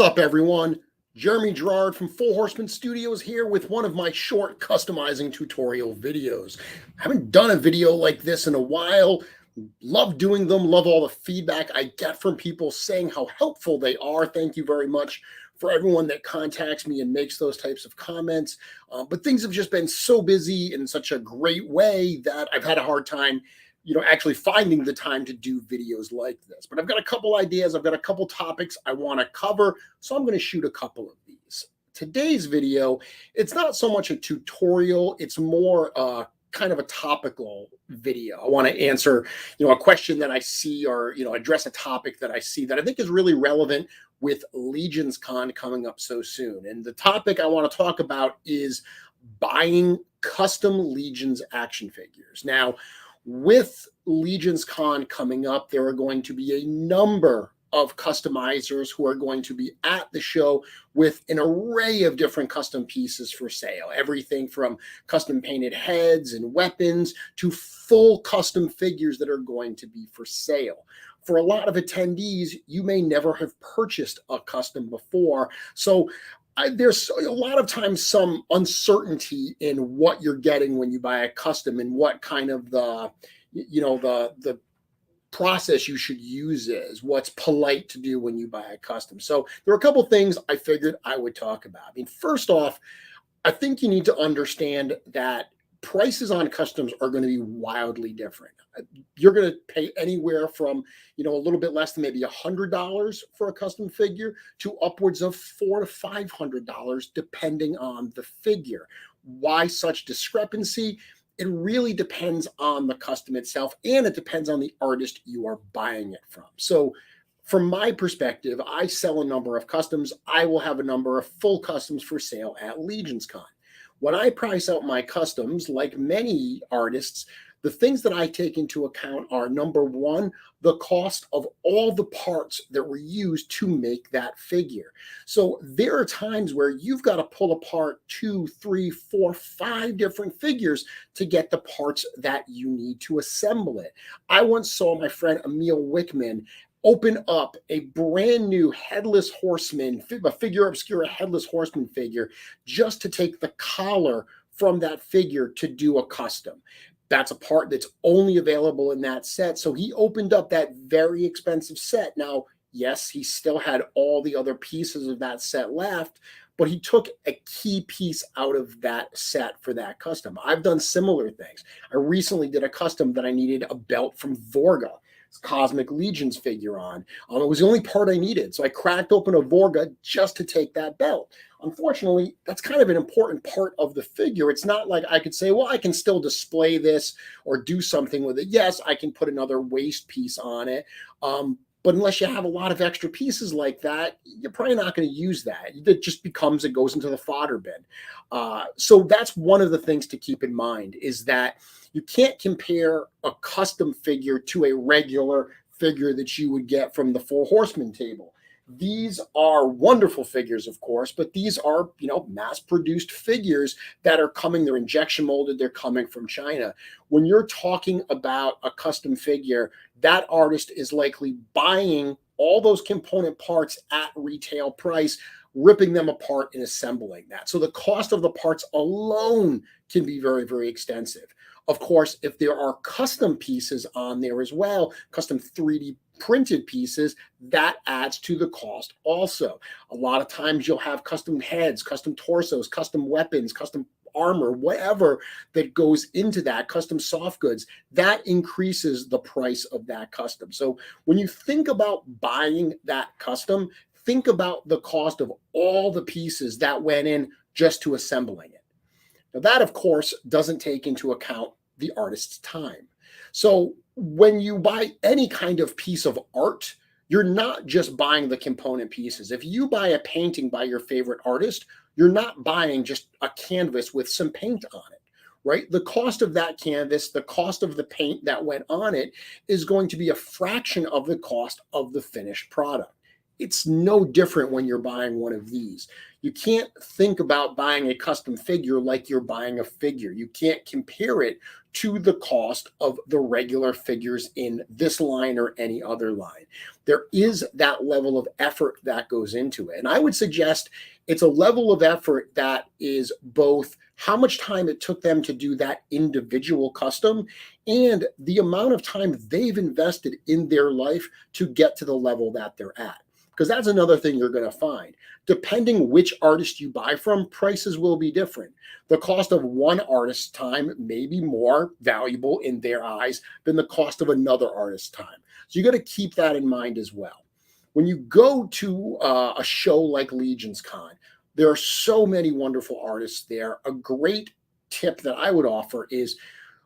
What's up, everyone? Jeremy Gerard from Full Horseman Studios here with one of my short customizing tutorial videos. I haven't done a video like this in a while. Love doing them, love all the feedback I get from people saying how helpful they are. Thank you very much for everyone that contacts me and makes those types of comments. But things have just been so busy in such a great way that I've had a hard time actually finding the time to do videos like this. But I've got a couple ideas. I've got a couple topics I want to cover. So I'm going to shoot a couple of these. Today's video, it's not so much a tutorial. It's more kind of a topical video. I want to answer, a question that I see or, address a topic that I see that I think is really relevant with LegionsCon coming up so soon. And the topic I want to talk about is buying custom Legions action figures. Now, with LegionsCon coming up, there are going to be a number of customizers who are going to be at the show with an array of different custom pieces for sale. Everything from custom painted heads and weapons to full custom figures that are going to be for sale. For a lot of attendees, you may never have purchased a custom before. So there's a lot of times some uncertainty in what you're getting when you buy a custom and what kind of the process you should use is, what's polite to do when you buy a custom. So there are a couple things I figured I would talk about. I mean, first off, I think you need to understand that prices on customs are going to be wildly different. You're going to pay anywhere from, a little bit less than maybe $100 for a custom figure to upwards of $400 to $500, depending on the figure. Why such discrepancy? It really depends on the custom itself, and it depends on the artist you are buying it from. So from my perspective, I sell a number of customs. I will have a number of full customs for sale at LegionsCon. When I price out my customs, like many artists, the things that I take into account are, number one, the cost of all the parts that were used to make that figure. So there are times where you've got to pull apart 2, 3, 4, 5 different figures to get the parts that you need to assemble it. I once saw my friend Emil Wickman open up a brand new headless horseman, a figure obscura headless horseman figure, just to take the collar from that figure to do a custom. That's a part that's only available in that set. So he opened up that very expensive set. Now, yes, he still had all the other pieces of that set left, but he took a key piece out of that set for that custom. I've done similar things. I recently did a custom that I needed a belt from Vorga, Cosmic Legions figure on. It was the only part I needed. So I cracked open a Vorga just to take that belt. Unfortunately, that's kind of an important part of the figure. It's not like I could say, well, I can still display this or do something with it. Yes, I can put another waist piece on it. But unless you have a lot of extra pieces like that, you're probably not going to use that. It just it goes into the fodder bin. So that's one of the things to keep in mind, is that you can't compare a custom figure to a regular figure that you would get from the Four Horsemen table. These are wonderful figures, of course, but these are, mass-produced figures that are coming. They're injection molded. They're coming from China. When you're talking about a custom figure, that artist is likely buying all those component parts at retail price, ripping them apart and assembling that. So the cost of the parts alone can be very, very extensive. Of course, if there are custom pieces on there as well, custom 3D printed pieces, that adds to the cost also. A lot of times you'll have custom heads, custom torsos, custom weapons, custom armor, whatever that goes into that, custom soft goods, that increases the price of that custom. So when you think about buying that custom, think about the cost of all the pieces that went in just to assembling it. Now that, of course, doesn't take into account the artist's time. So when you buy any kind of piece of art, you're not just buying the component pieces. If you buy a painting by your favorite artist, you're not buying just a canvas with some paint on it, right? The cost of that canvas, the cost of the paint that went on it is going to be a fraction of the cost of the finished product. It's no different when you're buying one of these. You can't think about buying a custom figure like you're buying a figure. You can't compare it to the cost of the regular figures in this line or any other line. There is that level of effort that goes into it. And I would suggest it's a level of effort that is both how much time it took them to do that individual custom and the amount of time they've invested in their life to get to the level that they're at. Because that's another thing you're going to find. Depending which artist you buy from, prices will be different. The cost of one artist's time may be more valuable in their eyes than the cost of another artist's time. So you got to keep that in mind as well. When you go to a show like LegionsCon, there are so many wonderful artists there. A great tip that I would offer is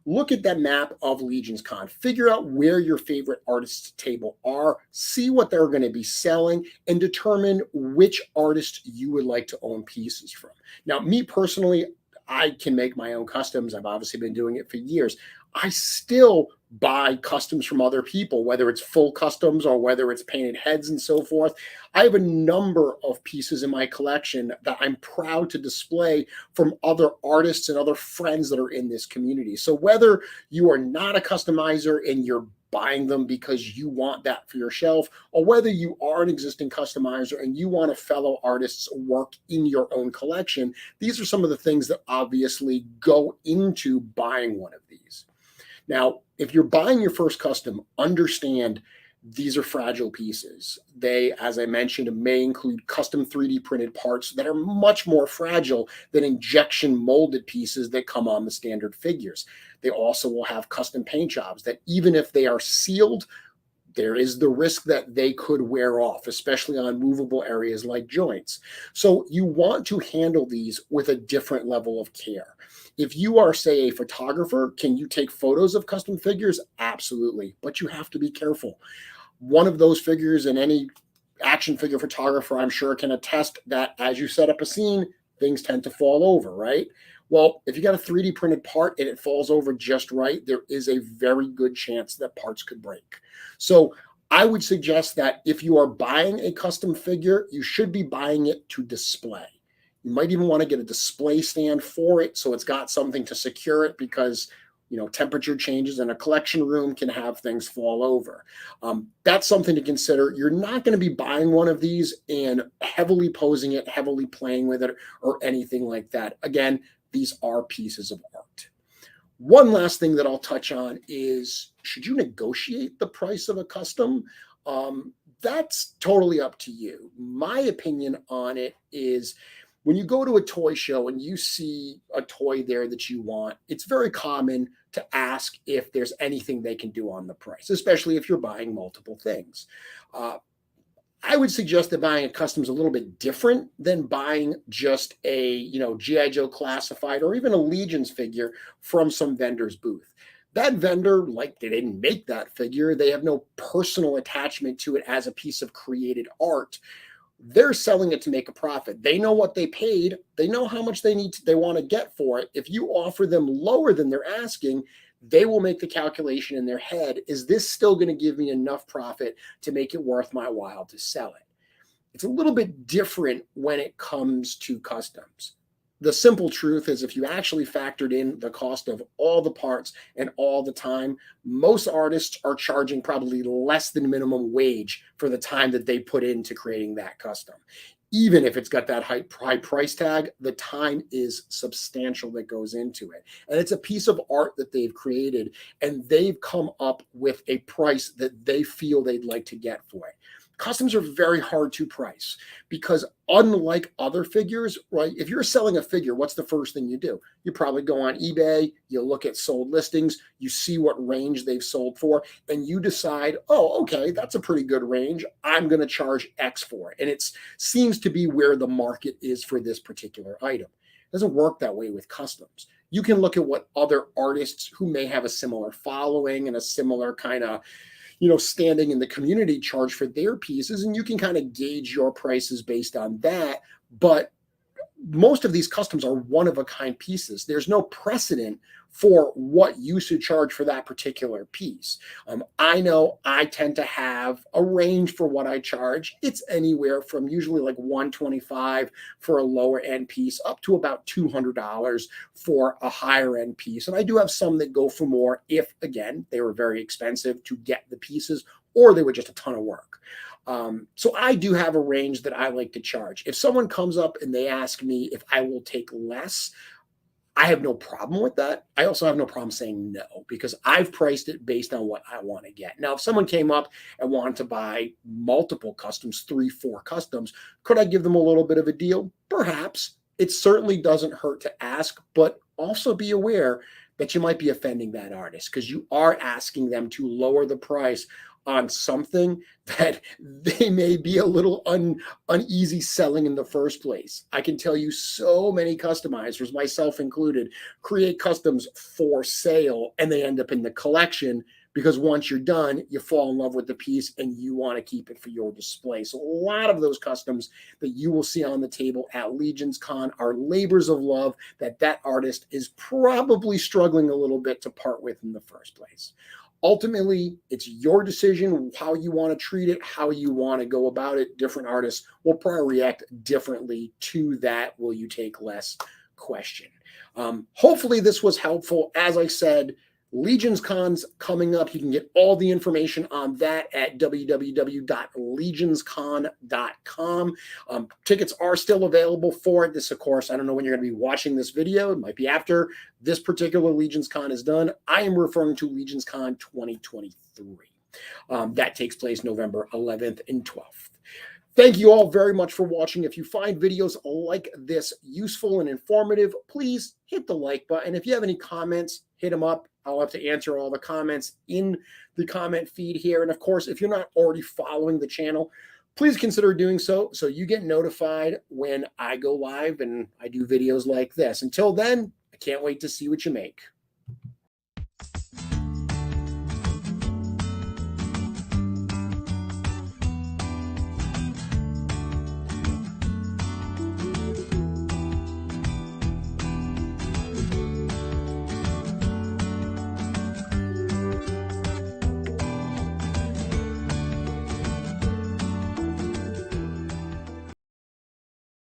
look at that map of LegionsCon. Figure out where your favorite artists' table are. See what they're going to be selling and determine which artist you would like to own pieces from. Now, me personally, I can make my own customs. I've obviously been doing it for years. I still buy customs from other people, whether it's full customs or whether it's painted heads and so forth. I have a number of pieces in my collection that I'm proud to display from other artists and other friends that are in this community. So whether you are not a customizer and you're buying them because you want that for your shelf, or whether you are an existing customizer and you want a fellow artist's work in your own collection, these are some of the things that obviously go into buying one of these. Now, if you're buying your first custom, understand these are fragile pieces. They, as I mentioned, may include custom 3D printed parts that are much more fragile than injection molded pieces that come on the standard figures. They also will have custom paint jobs that even if they are sealed, there is the risk that they could wear off, especially on movable areas like joints. So you want to handle these with a different level of care. If you are, say, a photographer, can you take photos of custom figures? Absolutely, but you have to be careful. One of those figures, and any action figure photographer, I'm sure, can attest that as you set up a scene, things tend to fall over, right? Well, if you got a 3D printed part and it falls over just right, there is a very good chance that parts could break. So I would suggest that if you are buying a custom figure, you should be buying it to display. You might even want to get a display stand for it so it's got something to secure it, because temperature changes in a collection room can have things fall over. That's something to consider. You're not going to be buying one of these and heavily posing it, heavily playing with it, or anything like that. Again, these are pieces of art. One last thing that I'll touch on is, should you negotiate the price of a custom? That's totally up to you. My opinion on it is, when you go to a toy show and you see a toy there that you want, it's very common to ask if there's anything they can do on the price, especially if you're buying multiple things. I would suggest that buying a custom is a little bit different than buying just a G.I. Joe classified or even a Legions figure from some vendor's booth. That vendor, like, they didn't make that figure. They have no personal attachment to it as a piece of created art. They're selling it to make a profit. They know what they paid. They know how much they want to get for it. If you offer them lower than they're asking, they will make the calculation in their head. Is this still going to give me enough profit to make it worth my while to sell it? It's a little bit different when it comes to customs. The simple truth is, if you actually factored in the cost of all the parts and all the time, most artists are charging probably less than minimum wage for the time that they put into creating that custom. Even if it's got that high price tag, the time is substantial that goes into it. And it's a piece of art that they've created, and they've come up with a price that they feel they'd like to get for it. Customs are very hard to price because, unlike other figures, right? If you're selling a figure, what's the first thing you do? You probably go on eBay, you look at sold listings, you see what range they've sold for, and you decide, oh, okay, that's a pretty good range. I'm going to charge X for it. And it seems to be where the market is for this particular item. It doesn't work that way with customs. You can look at what other artists who may have a similar following and a similar kind of standing in the community charge for their pieces, and you can kind of gauge your prices based on that. But most of these customs are one-of-a-kind pieces. There's no precedent for what you should charge for that particular piece. I know I tend to have a range for what I charge. It's anywhere from usually like $125 for a lower end piece up to about $200 for a higher end piece. And I do have some that go for more if, again, they were very expensive to get the pieces or they were just a ton of work. So I do have a range that I like to charge. If someone comes up and they ask me if I will take less, I have no problem with that. I also have no problem saying no because I've priced it based on what I want to get. Now, if someone came up and wanted to buy multiple customs, 3, 4 customs, could I give them a little bit of a deal? Perhaps. It certainly doesn't hurt to ask, but also be aware that you might be offending that artist because you are asking them to lower the price on something that they may be a little uneasy selling in the first place. I can tell you so many customizers, myself included, create customs for sale and they end up in the collection because once you're done, you fall in love with the piece and you want to keep it for your display. So a lot of those customs that you will see on the table at LegionsCon are labors of love that artist is probably struggling a little bit to part with in the first place. Ultimately, it's your decision how you want to treat it, how you want to go about it. Different artists will probably react differently to that will you take less question. Hopefully this was helpful. As I said, LegionsCon's coming up. You can get all the information on that at www.legionscon.com. Tickets are still available for this, of course. I don't know when you're going to be watching this video. It might be after this particular LegionsCon is done. I am referring to LegionsCon 2023. That takes place November 11th and 12th. Thank you all very much for watching. If you find videos like this useful and informative, please hit the like button. If you have any comments, hit them up. I'll have to answer all the comments in the comment feed here. And of course, if you're not already following the channel, please consider doing so you get notified when I go live and I do videos like this. Until then, I can't wait to see what you make.